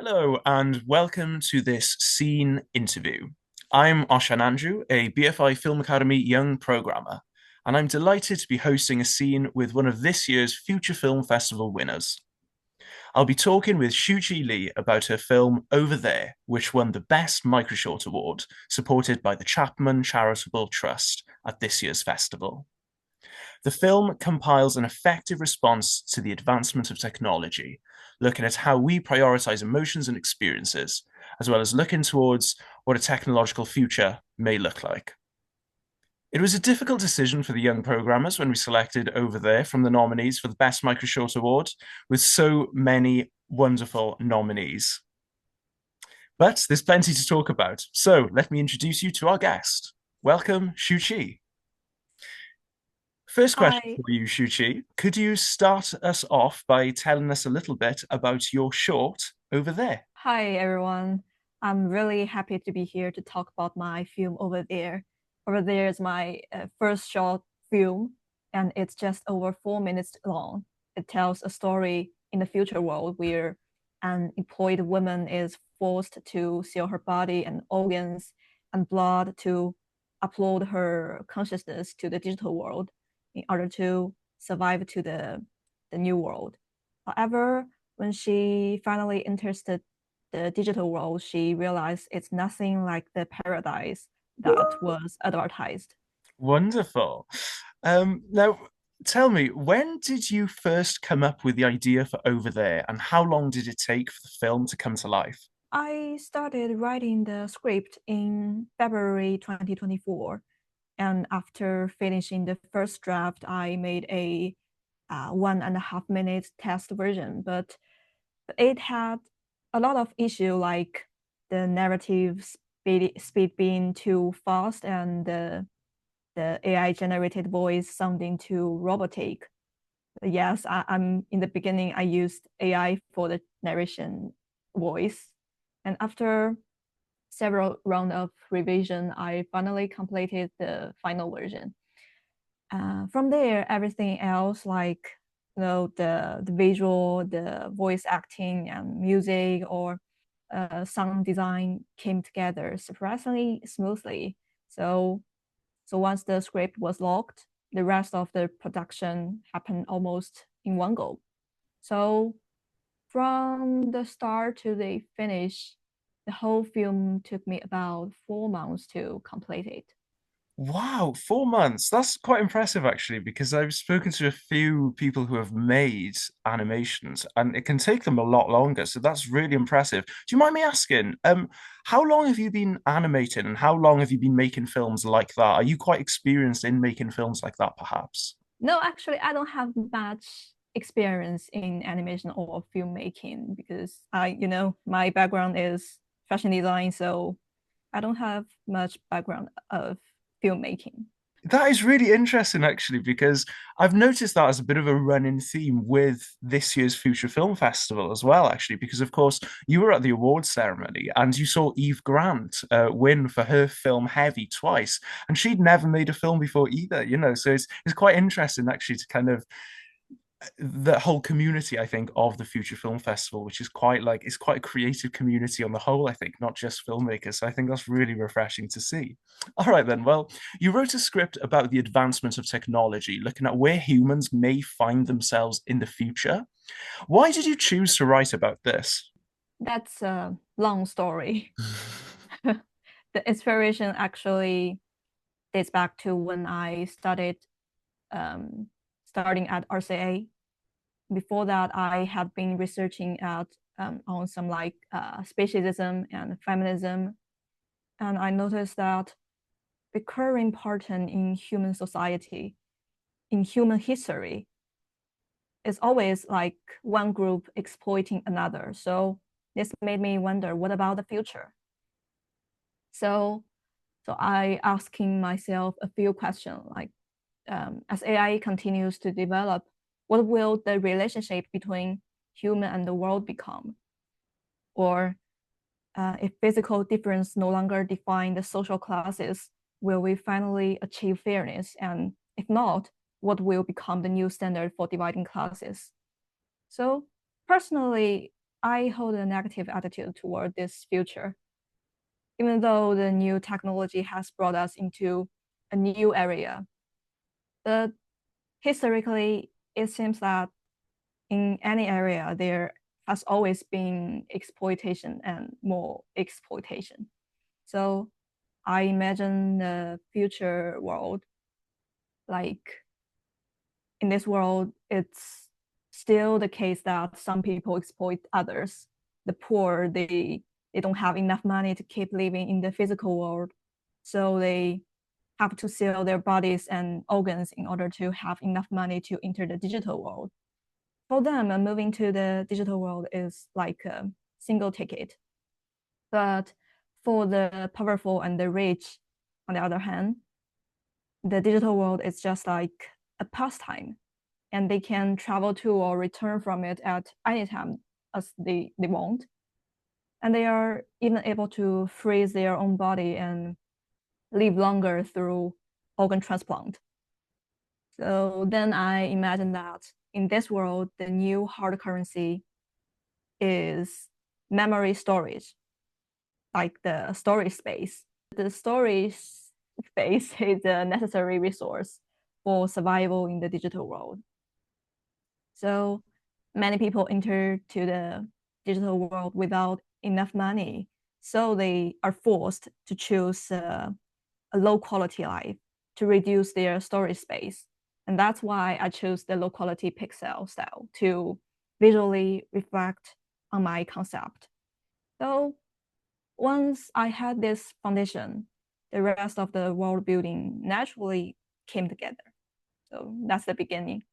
Hello, and welcome to this scene interview. I'm Osian Andrew, a BFI Film Academy Young Programmer, and I'm delighted to be hosting a scene with one of this year's Future Film Festival winners. I'll be talking with Shuqi Li about her film Over There, which won the Best Microshort Award, supported by the Chapman Charitable Trust at this year's festival. The film compiles an effective response to the advancement of technology, looking at how we prioritize emotions and experiences, as well as looking towards what a technological future may look like. It was a difficult decision for the young programmers when we selected Over There from the nominees for the Best Microshort Award, with so many wonderful nominees. But there's plenty to talk about, so let me introduce you to our guest. Welcome, Shuqi. First question Hi. for you, Shuqi. Could you start us off by telling us a little bit about your short Over There? Hi, everyone. I'm really happy to be here to talk about my film Over There. Over There is my first short film, and it's just over 4 minutes long. It tells a story in the future world where an employed woman is forced to sell her body and organs and blood to upload her consciousness to the digital world in order to survive to the new world. However, when she finally enters the digital world, she realized it's nothing like the paradise that was advertised. Wonderful. Now, tell me, when did you first come up with the idea for Over There, and how long did it take for the film to come to life? I started writing the script in February 2024. And after finishing the first draft, I made a 1.5 minute test version, but it had a lot of issue like the narrative speed being too fast and the AI generated voice sounding too robotic. Yes, I'm in the beginning, I used AI for the narration voice. And after several round of revision, I finally completed the final version. From there, everything else like the visual, the voice acting and music or sound design came together surprisingly smoothly. So once the script was locked, the rest of the production happened almost in one go. So from the start to the finish, the whole film took me about 4 months to complete it. Wow, 4 months. That's quite impressive, actually, because I've spoken to a few people who have made animations and it can take them a lot longer. So that's really impressive. Do you mind me asking, how long have you been animating and how long have you been making films like that? Are you quite experienced in making films like that, perhaps? No, actually, I don't have much experience in animation or filmmaking because my background is fashion design, so I don't have much background of filmmaking. That is really interesting, actually, because I've noticed that as a bit of a running theme with this year's Future Film Festival as well, actually, because of course you were at the awards ceremony and you saw Eve Grant win for her film Heavy twice, and she'd never made a film before either, so it's quite interesting actually to kind of the whole community, I think, of the Future Film Festival, which is quite like it's quite a creative community on the whole, I think, not just filmmakers. So I think that's really refreshing to see. All right, then. Well, you wrote a script about the advancement of technology, looking at where humans may find themselves in the future. Why did you choose to write about this? That's a long story. The inspiration actually dates back to when I started starting at RCA. Before that, I had been researching on some like speciesism and feminism, and I noticed that recurring pattern in human society, in human history, is always like one group exploiting another. So this made me wonder, what about the future? So, so I asking myself a few questions like, as AI continues to develop, what will the relationship between human and the world become? Or if physical difference no longer define the social classes, will we finally achieve fairness? And if not, what will become the new standard for dividing classes? So personally, I hold a negative attitude toward this future. Even though the new technology has brought us into a new area, but historically, it seems that in any area, there has always been exploitation and more exploitation. So I imagine the future world, like in this world, it's still the case that some people exploit others. The poor, they don't have enough money to keep living in the physical world, so they have to sell their bodies and organs in order to have enough money to enter the digital world. For them, moving to the digital world is like a single ticket. But for the powerful and the rich, on the other hand, the digital world is just like a pastime, and they can travel to or return from it at any time as they want. And they are even able to freeze their own body and live longer through organ transplant. So then I imagine that in this world, the new hard currency is memory storage, like the storage space. The storage space is a necessary resource for survival in the digital world. So many people enter to the digital world without enough money. So they are forced to choose a low quality life to reduce their storage space. And that's why I chose the low quality pixel style to visually reflect on my concept. So once I had this foundation, the rest of the world building naturally came together. So that's the beginning.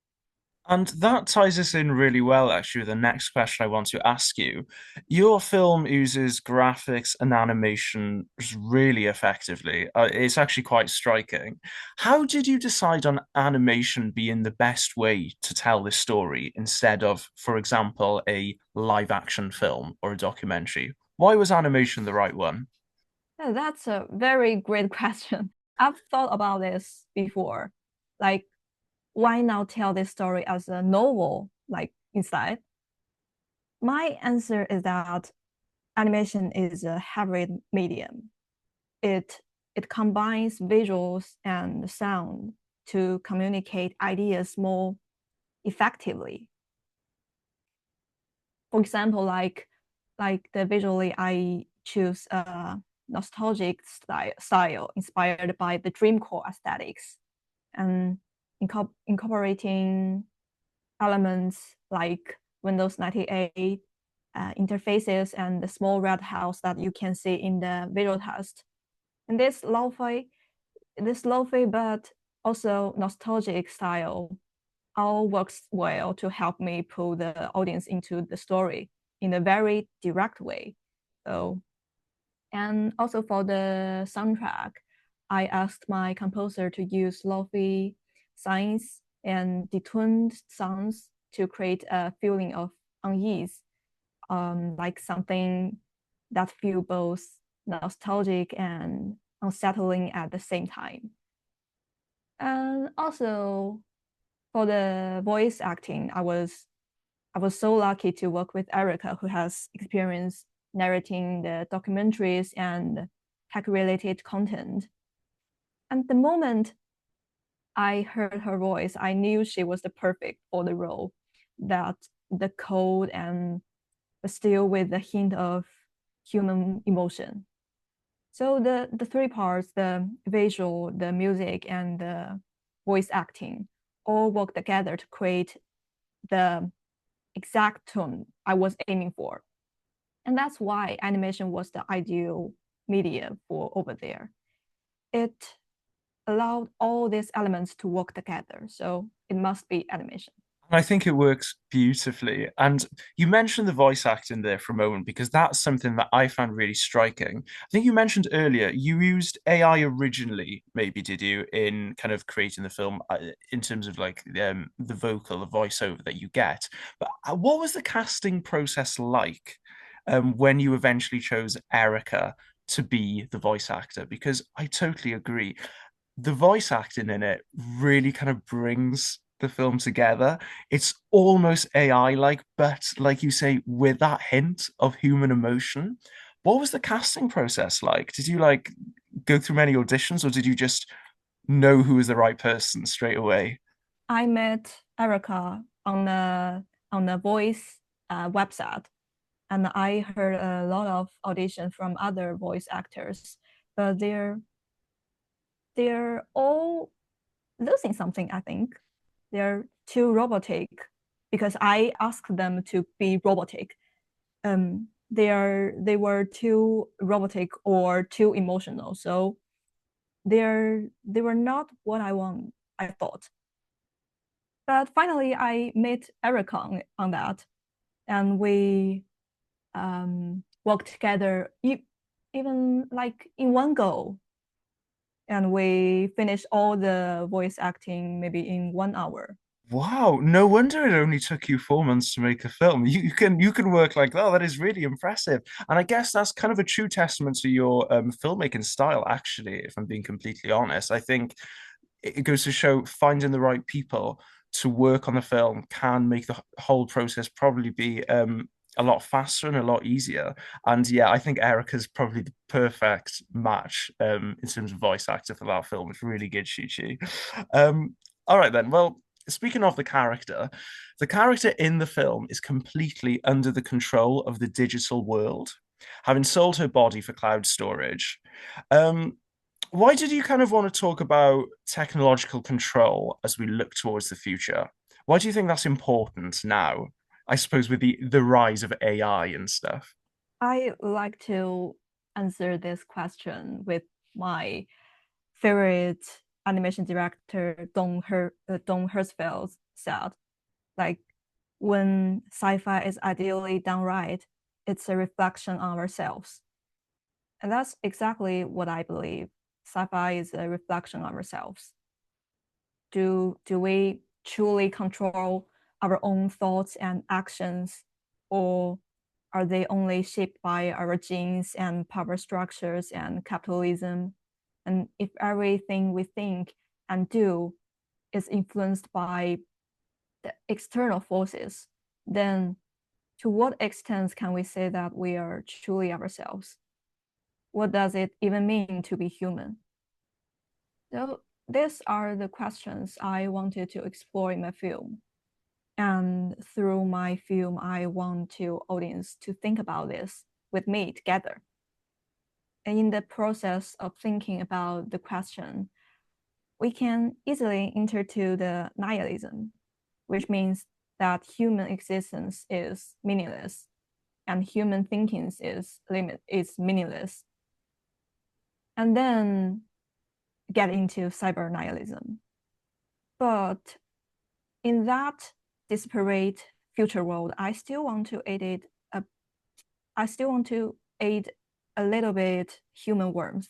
And that ties us in really well, actually, with the next question I want to ask you. Your film uses graphics and animation really effectively. It's actually quite striking. How did you decide on animation being the best way to tell this story instead of, for example, a live action film or a documentary? Why was animation the right one? Yeah, that's a very great question. I've thought about this before. Like, why not tell this story as a novel, like instead? My answer is that animation is a hybrid medium. It it combines visuals and sound to communicate ideas more effectively. For example, like the visually, I choose a nostalgic style inspired by the dreamcore aesthetics and incorporating elements like Windows 98 interfaces and the small red house that you can see in the visual test. And this lo-fi but also nostalgic style all works well to help me pull the audience into the story in a very direct way. So, and also for the soundtrack, I asked my composer to use lo-fi signs and detuned sounds to create a feeling of unease, like something that feel both nostalgic and unsettling at the same time. And also for the voice acting, I was so lucky to work with Erica, who has experience narrating the documentaries and tech-related content. And the moment I heard her voice, I knew she was the perfect for the role. That the cold and but still with a hint of human emotion. So the three parts, the visual, the music, and the voice acting, all work together to create the exact tone I was aiming for. And that's why animation was the ideal media for over there. It allowed all these elements to work together. So it must be animation. I think it works beautifully. And you mentioned the voice acting there for a moment because that's something that I found really striking. I think you mentioned earlier you used AI originally, maybe did you, in kind of creating the film in terms of like the vocal, the voiceover that you get. But what was the casting process like when you eventually chose Erica to be the voice actor? Because I totally agree. The voice acting in it really kind of brings the film together. It's almost AI-like, but like you say, with that hint of human emotion. What was the casting process like? Did you like go through many auditions, or did you just know who was the right person straight away? I met Erica on the voice website, and I heard a lot of auditions from other voice actors, but they're all losing something, I think. They're too robotic because I asked them to be robotic. They were too robotic or too emotional. So they were not what I thought. But finally I met Eric on that, and we worked together even like in one go, and we finished all the voice acting maybe in 1 hour. Wow, no wonder it only took you 4 months to make a film. You can work like that. That is really impressive. And I guess that's kind of a true testament to your filmmaking style, actually, if I'm being completely honest. I think it goes to show finding the right people to work on the film can make the whole process probably be a lot faster and a lot easier. And yeah, I think Erica's probably the perfect match in terms of voice actor for that film. It's really good, Shuqi. All right then. Well, speaking of the character in the film is completely under the control of the digital world, having sold her body for cloud storage. Um, why did you kind of want to talk about technological control as we look towards the future? Why do you think that's important now? I suppose with the rise of AI and stuff. I like to answer this question with my favorite animation director Don Hertzfeldt said, like when sci-fi is ideally done right, it's a reflection on ourselves. And that's exactly what I believe. Sci-fi is a reflection of ourselves. Do we truly control our own thoughts and actions, or are they only shaped by our genes and power structures and capitalism? And if everything we think and do is influenced by the external forces, then to what extent can we say that we are truly ourselves? What does it even mean to be human? So these are the questions I wanted to explore in my film. And through my film, I want to audience to think about this with me together. And in the process of thinking about the question, we can easily enter to the nihilism, which means that human existence is meaningless and human thinking is meaningless. And then get into cyber nihilism. But in that disparate future world, I still want to aid a little bit human warmth.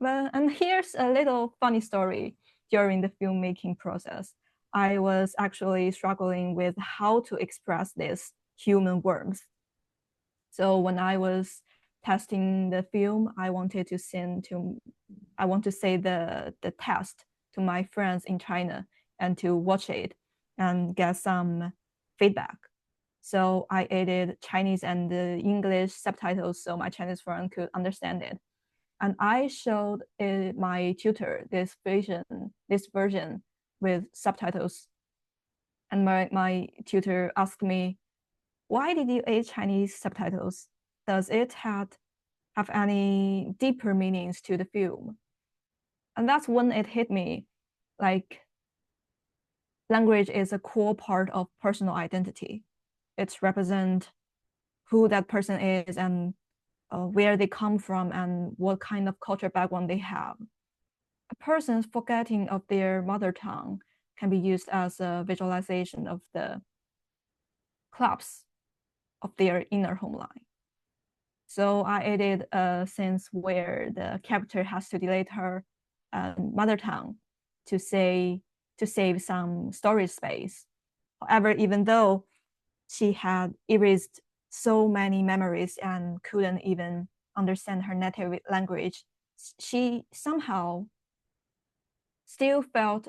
Well, and here's a little funny story during the filmmaking process. I was actually struggling with how to express this human warmth. So when I was testing the film, I want to say the test to my friends in China and to watch it and get some feedback. So I added Chinese and English subtitles so my Chinese friend could understand it. And I showed my tutor this version with subtitles. And my tutor asked me, why did you add Chinese subtitles? Does it have any deeper meanings to the film? And that's when it hit me, like language is a core part of personal identity. It represents who that person is and where they come from and what kind of culture background they have. A person's forgetting of their mother tongue can be used as a visualization of the collapse of their inner home life. So I added a sense where the character has to delete her mother tongue to save some storage space. However, even though she had erased so many memories and couldn't even understand her native language, she somehow still felt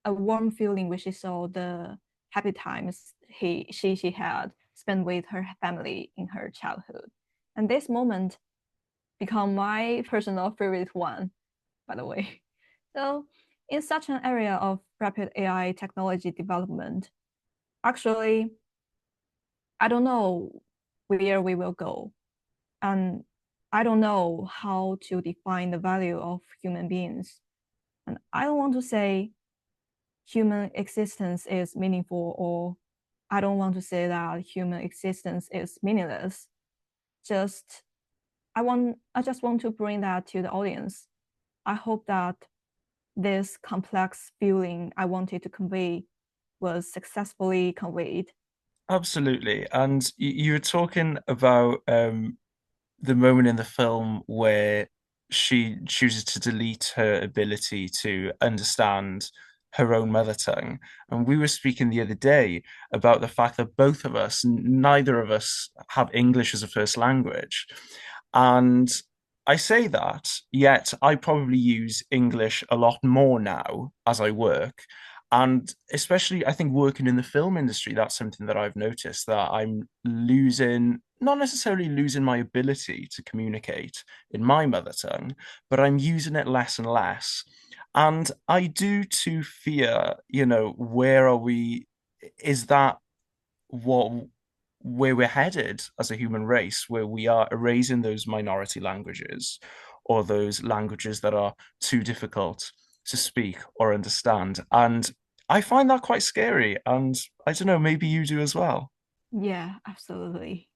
a warm feeling when she saw the happy times she had spent with her family in her childhood. And this moment become my personal favorite one, by the way. So in such an area of rapid AI technology development, actually, I don't know where we will go. And I don't know how to define the value of human beings. And I don't want to say human existence is meaningful, or I don't want to say that human existence is meaningless. Just I just want to bring that to the audience. I hope that this complex feeling I wanted to convey was successfully conveyed. Absolutely. And you were talking about the moment in the film where she chooses to delete her ability to understand her own mother tongue. And we were speaking the other day about the fact that both of us, neither of us, have English as a first language. And I say that, yet I probably use English a lot more now as I work. And especially, I think working in the film industry, that's something that I've noticed that I'm losing, not necessarily losing my ability to communicate in my mother tongue, but I'm using it less and less. And I do too fear, where are we? Is that what where we're headed as a human race, where we are erasing those minority languages or those languages that are too difficult to speak or understand? And I find that quite scary. And I don't know, maybe you do as well. Yeah, absolutely.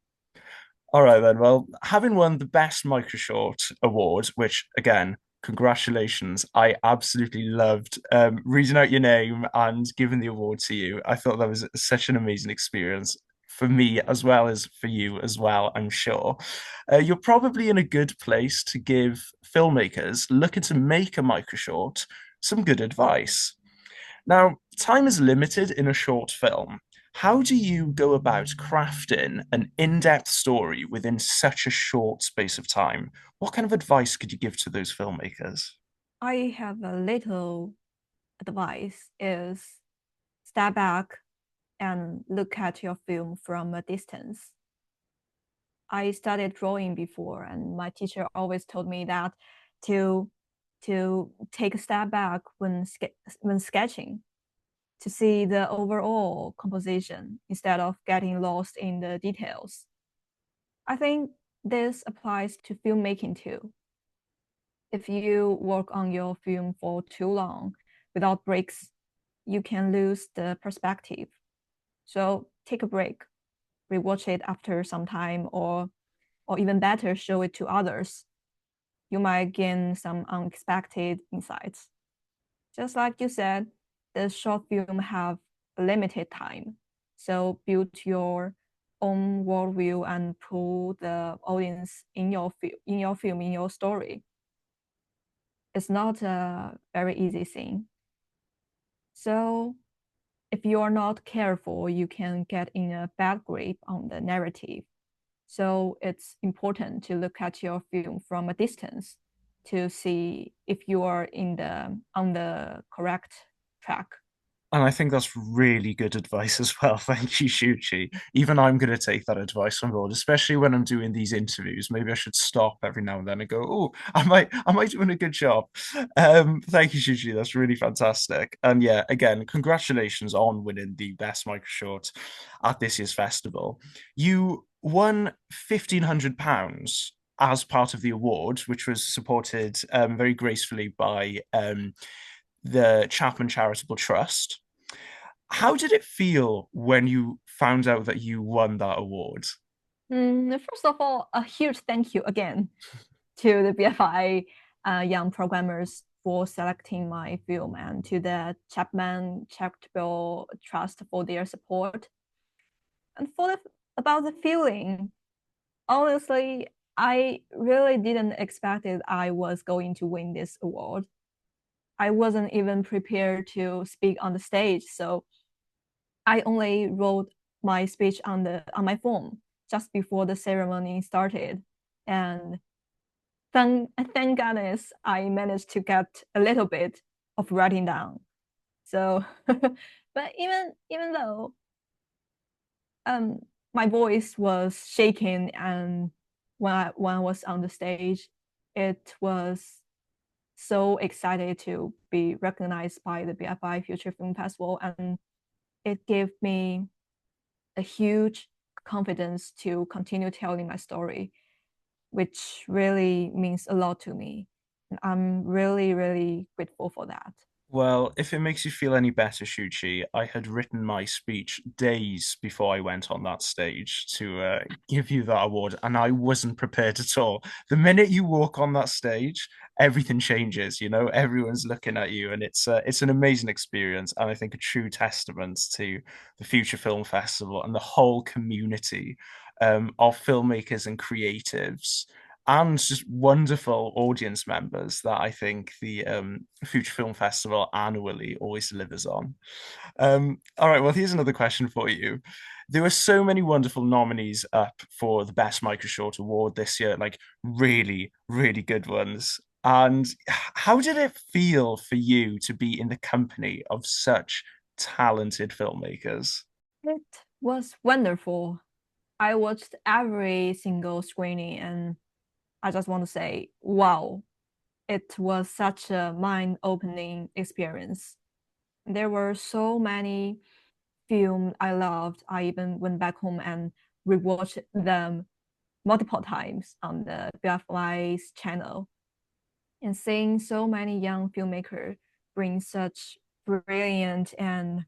All right then. Well, having won the Best Microshort Award, which again, congratulations. I absolutely loved reading out your name and giving the award to you. I thought that was such an amazing experience for me as well as for you as well, I'm sure. You're probably in a good place to give filmmakers looking to make a microshort some good advice. Now, time is limited in a short film. How do you go about crafting an in-depth story within such a short space of time? What kind of advice could you give to those filmmakers? I have a little advice is step back and look at your film from a distance. I studied drawing before, and my teacher always told me that to take a step back when sketching, to see the overall composition instead of getting lost in the details. I think this applies to filmmaking too. If you work on your film for too long without breaks, you can lose the perspective. So take a break, rewatch it after some time, or even better, show it to others. You might gain some unexpected insights. Just like you said, the short film have a limited time. So build your own worldview and pull the audience in your film, in your story. It's not a very easy thing. So if you are not careful, you can get in a bad grip on the narrative. So it's important to look at your film from a distance to see if you are on the correct track. And I think that's really good advice as well. Thank you, Shuqi. Even I'm going to take that advice on board, especially when I'm doing these interviews. Maybe I should stop every now and then and go, "Oh, am I doing a good job?" Thank you, Shuqi. That's really fantastic. And yeah, again, congratulations on winning the Best Microshort at this year's festival. You won £1,500 as part of the award, which was supported very gracefully by the Chapman Charitable Trust. How did it feel when you found out that you won that award? First of all, a huge thank you again to the BFI Young Programmers for selecting my film, and to the Chapman Charitable Trust for their support. And about the feeling, honestly, I really didn't expect it I was going to win this award. I wasn't even prepared to speak on the stage, so I only wrote my speech on my phone just before the ceremony started. And thank goodness I managed to get a little bit of writing down. So, but even though um my voice was shaking, and when I was on the stage, it was so excited to be recognized by the BFI Future Film Festival, and it gave me a huge confidence to continue telling my story, which really means a lot to me. And I'm really, really grateful for that. Well, if it makes you feel any better, Shuqi, I had written my speech days before I went on that stage to give you that award, and I wasn't prepared at all. The minute you walk on that stage, everything changes. You know, everyone's looking at you, and it's an amazing experience, and I think a true testament to the Future Film Festival and the whole community of filmmakers and creatives and just wonderful audience members that I think the Future Film Festival annually always delivers on. All right, well, here's another question for you. There were so many wonderful nominees up for the Best Micro Short Award this year, like really, really good ones. And how did it feel for you to be in the company of such talented filmmakers? It was wonderful. I watched every single screening, and I just want to say, wow, it was such a mind-opening experience. There were so many films I loved. I even went back home and rewatched them multiple times on the BFY's channel. And seeing so many young filmmakers bring such brilliant and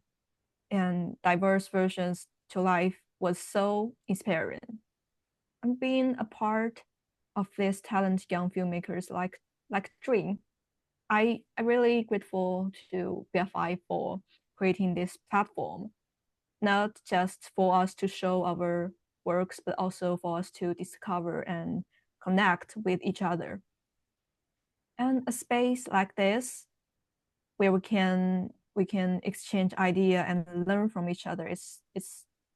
diverse versions to life was so inspiring. And being a part of this talented young filmmakers like Dream, I really grateful to BFI for creating this platform, not just for us to show our works, but also for us to discover and connect with each other. And a space like this where we can exchange idea and learn from each other is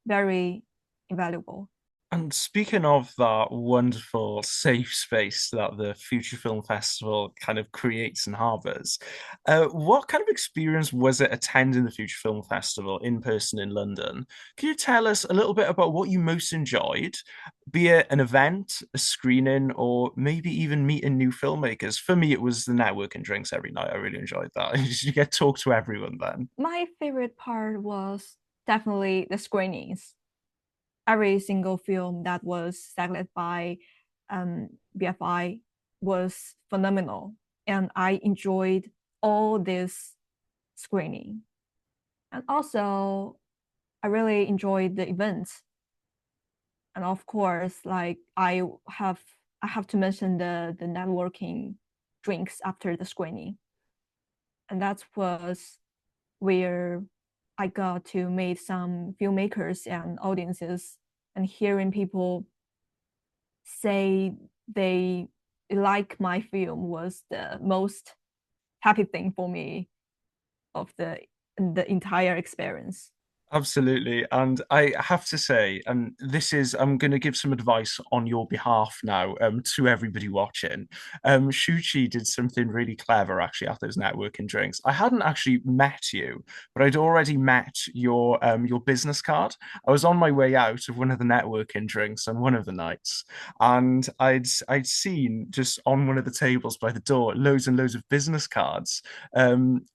very invaluable. And speaking of that wonderful safe space that the Future Film Festival kind of creates and harbors, what kind of experience was it attending the Future Film Festival in person in London? Can you tell us a little bit about what you most enjoyed, be it an event, a screening, or maybe even meeting new filmmakers? For me, it was the networking drinks every night. I really enjoyed that. You get to talk to everyone then. My favorite part was definitely the screenings. Every single film that was selected by BFI was phenomenal, and I enjoyed all this screening. And also, I really enjoyed the events. And of course, like I have to mention the networking drinks after the screening, and that was where I got to meet some filmmakers and audiences, and hearing people say they like my film was the most happy thing for me of the entire experience. Absolutely. And I have to say, and I'm going to give some advice on your behalf now to everybody watching. Shuqi did something really clever actually at those networking drinks. I hadn't actually met you, but I'd already met your business card. I was on my way out of one of the networking drinks on one of the nights, and I'd seen just on one of the tables by the door loads and loads of business cards. And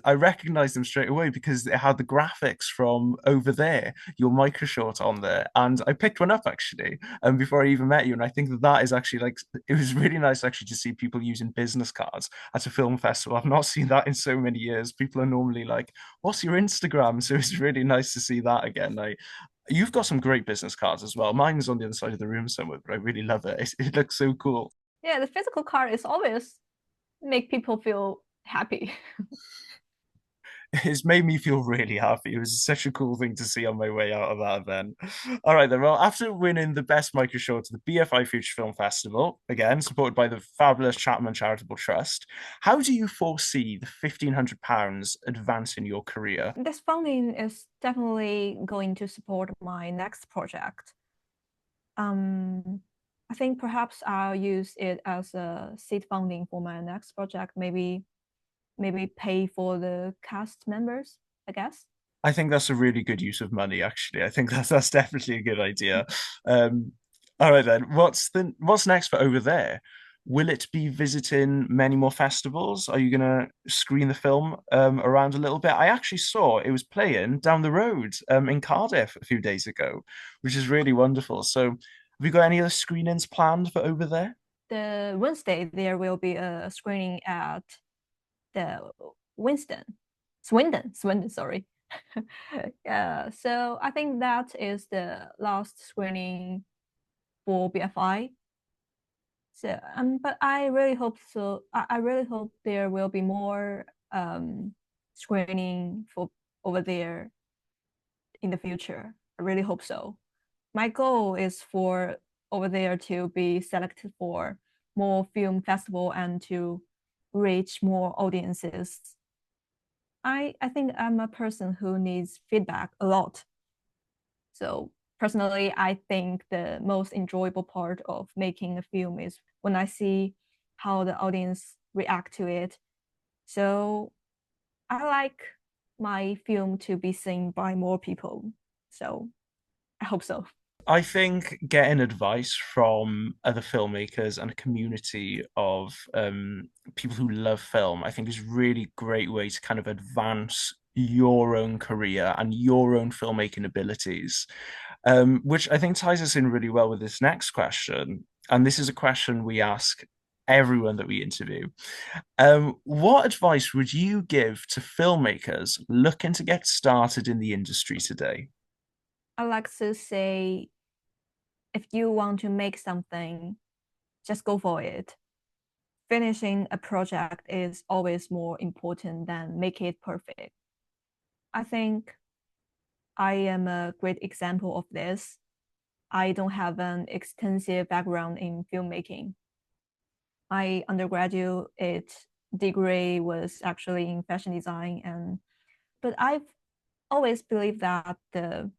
I recognized them straight away because it had the graphics from over there, your micro short on there. And I picked one up actually before I even met you. And I think that that is actually like, it was really nice actually to see people using business cards at a film festival. I've not seen that in so many years. People are normally like, what's your Instagram? So it's really nice to see that again. You've got some great business cards as well. Mine is on the other side of the room somewhere, but I really love it. It looks so cool. Yeah, the physical card is always make people feel happy. It's made me feel really happy. It was such a cool thing to see on my way out of that event. All right, then. Well, after winning the Best Micro Short at the BFI Future Film Festival, again supported by the fabulous Chapman Charitable Trust, how do you foresee the £1,500 advancing your career? This funding is definitely going to support my next project. Um, I think perhaps I'll use it as a seed funding for my next project, maybe maybe pay for the cast members, I guess. I think that's a really good use of money, actually. I think that's definitely a good idea. Um, all right then. What's next for over there? Will it be visiting many more festivals? Are you gonna screen the film around a little bit? I actually saw it was playing down the road in Cardiff a few days ago, which is really wonderful. So, have you got any other screenings planned for over there? The Wednesday there will be a screening at the Winston, Swindon, sorry. Yeah, so I think that is the last screening for BFI. So, but I really hope so. I really hope there will be more screening for over there in the future. I really hope so. My goal is for over there to be selected for more film festival and to reach more audiences. I think I'm a person who needs feedback a lot. So personally, I think the most enjoyable part of making a film is when I see how the audience react to it. So I like my film to be seen by more people. So I hope so. I think getting advice from other filmmakers and a community of people who love film, I think is a really great way to kind of advance your own career and your own filmmaking abilities, which I think ties us in really well with this next question. And this is a question we ask everyone that we interview. What advice would you give to filmmakers looking to get started in the industry today? I like to say if you want to make something, just go for it. Finishing a project is always more important than make it perfect. I think I am a great example of this. I don't have an extensive background in filmmaking. My undergraduate degree was actually in fashion design, and but I've always believed that the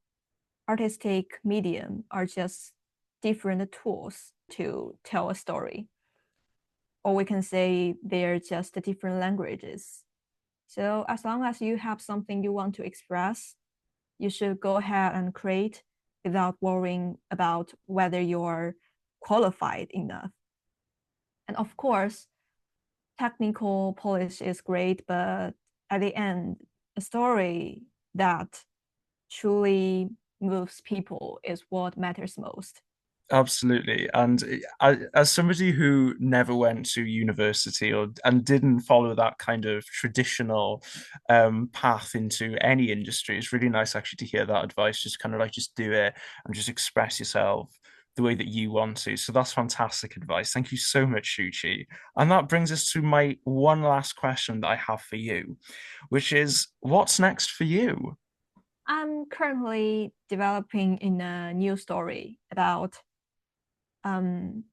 artistic medium are just different tools to tell a story, or we can say they're just different languages. So as long as you have something you want to express, you should go ahead and create without worrying about whether you're qualified enough. And of course, technical polish is great, but at the end, a story that truly moves people is what matters most. Absolutely. And as somebody who never went to university or and didn't follow that kind of traditional path into any industry, it's really nice actually to hear that advice. Just kind of like just do it and just express yourself the way that you want to. So that's fantastic advice. Thank you so much, Shuqi. And that brings us to my one last question that I have for you, which is what's next for you? I'm currently developing in a new story about um,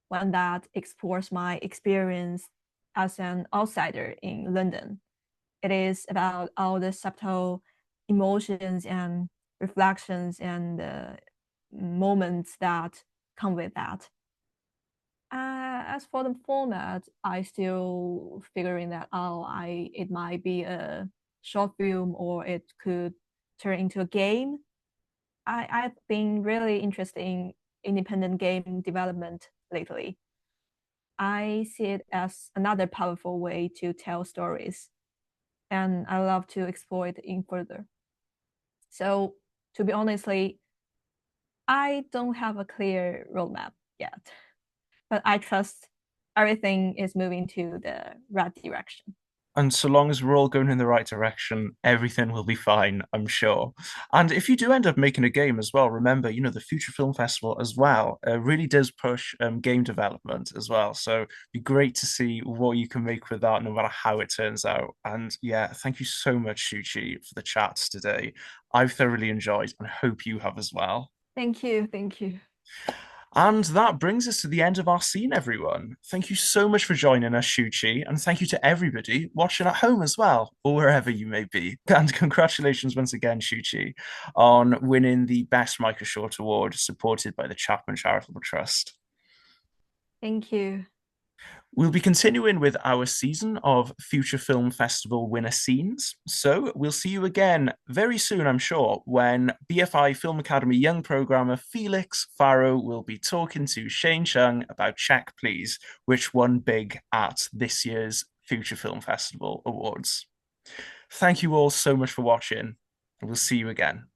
one that explores my experience as an outsider in London. It is about all the subtle emotions and reflections and moments that come with that. As for the format, I still figuring that out. It might be a short film or it could turn into a game. I've been really interested in independent game development lately. I see it as another powerful way to tell stories, and I love to explore it in further. So, to be honestly, I don't have a clear roadmap yet, but I trust everything is moving to the right direction. And so long as we're all going in the right direction, everything will be fine, I'm sure. And if you do end up making a game as well, remember, the Future Film Festival as well really does push game development as well. So it'd be great to see what you can make with that, no matter how it turns out. And yeah, thank you so much, Shuchi, for the chats today. I've thoroughly enjoyed and hope you have as well. Thank you. Thank you. And that brings us to the end of our scene, everyone. Thank you so much for joining us, Shuchi, and thank you to everybody watching at home as well, or wherever you may be. And congratulations once again, Shuchi, on winning the Best Micro Short Award supported by the Chapman Charitable Trust. Thank you. We'll be continuing with our season of Future Film Festival winner scenes. So we'll see you again very soon, I'm sure, when BFI Film Academy young programmer Felix Farrow will be talking to Shane Chung about Check Please, which won big at this year's Future Film Festival Awards. Thank you all so much for watching, and we'll see you again.